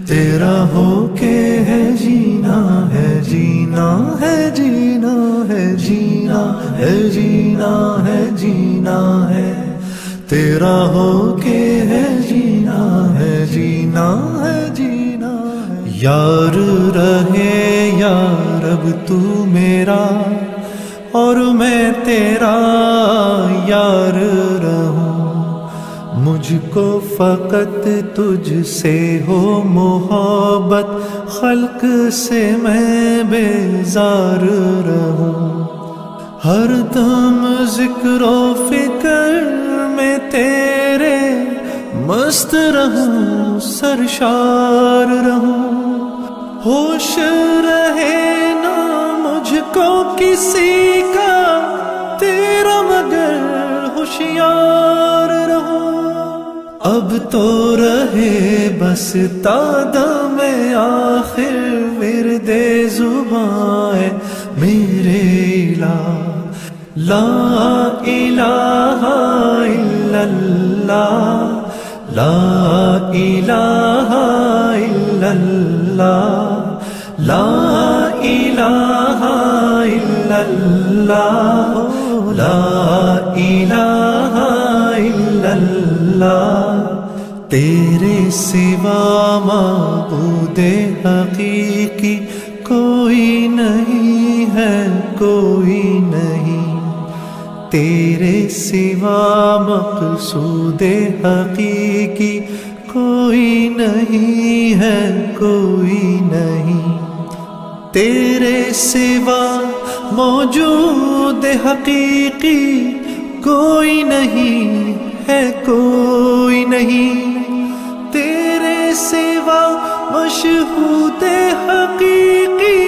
تیرا ہو کے ہے جینا ہے جینا ہے جینا ہے جینا ہے جینا ہے جینا ہے تیرا ہو کے ہے جینا ہے جینا ہے جینا ہے یار رہے یا رب تو میرا اور میں تیرا یار رہوں مجھ کو فقط تجھ سے ہو محبت خلق سے میں بیزار رہوں ہر دم ذکر و فکر میں تیرے مست رہوں سرشار رہوں ہوش رہے نا مجھ کو کسی کا تیرا مگر ہوشیار رہوں اب تو رہے بس تادم آخر ورد زبان میرے لا الہ الا اللہ لا الہ الا اللہ لا الہ الا اللہ لا الہ الا اللہ تیرے سوا معبود حقیقی کوئی نہیں ہے کوئی نہیں تیرے سوا مقصود حقیقی کوئی نہیں ہے کوئی نہیں تیرے سوا موجود حقیقی کوئی نہیں ہے کوئی نہیں تیرے سوا مشہود حقیقی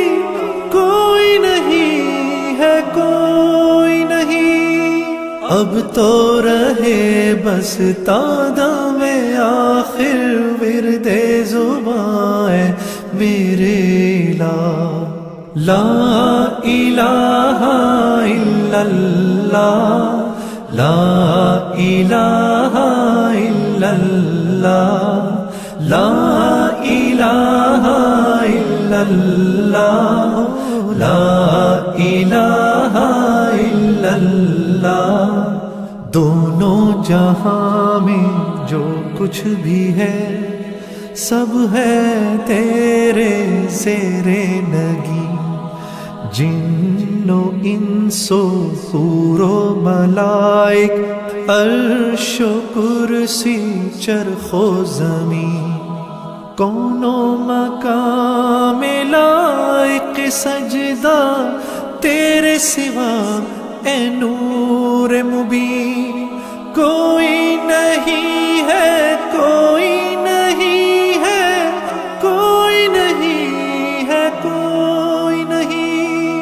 کوئی نہیں ہے کوئی نہیں اب تو رہے بس تادم آخر ورد زبان میرے لا الہ الا اللہ لا الہ الا اللہ لا الہ الا اللہ لا الہ الا اللہ دونوں جہاں میں جو کچھ بھی ہے سب ہے تیرے زیر نگی جن و انس و حور و ملائک عرش و کرسی چرخ و زمین کون و مقام لائق سجدہ تیرے سوا اے نور مبین کوئی نہیں ہے کوئی نہیں ہے کوئی نہیں ہے کوئی نہیں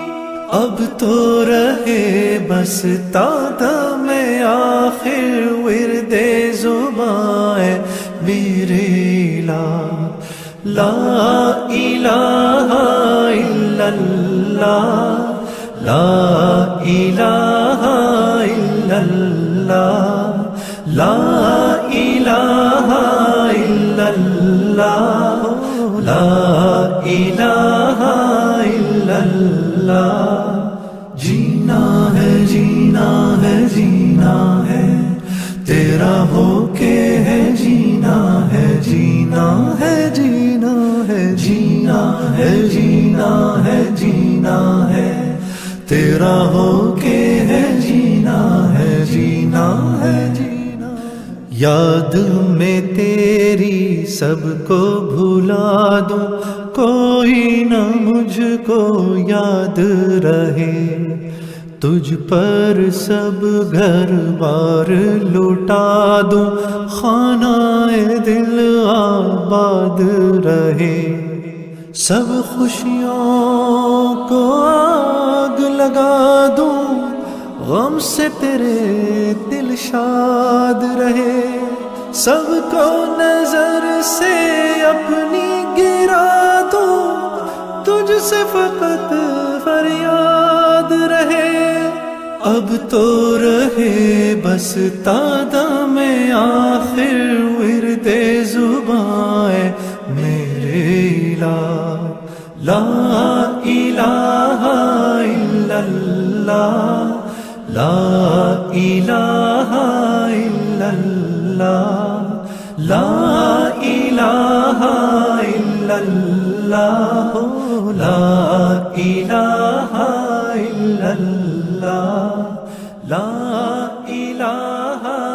اب تو رہے بس تادم آخر ورد زبان میرے لا الہ الا اللہ لا الہ الا اللہ لا الہ الا اللہ لا الہ الا اللہ جینا ہے جینا ہے جینا ہے تیرا ہو کے ہے جینا ہے جینا ہے جینا ہے جینا ہے جینا ہے جینا ہے تیرا ہو کے ہے جینا ہے جینا ہے جینا یاد میں تیری سب کو بھلا دوں کوئی نہ مجھ کو یاد رہے تجھ پر سب گھر بار لوٹا دوں خانہ دل آباد رہے سب خوشیوں کو آگ لگا دوں غم سے تیرے دل شاد رہے سب کو نظر سے اپنی گرا دوں تجھ سے فقط فریاد رہے اب تو رہے بس تادم آخر ورد زبان میرے لا الہ الا اللہ لا الہ الا اللہ لا الہ الا اللہ لا الہ الا اللہ لا الہ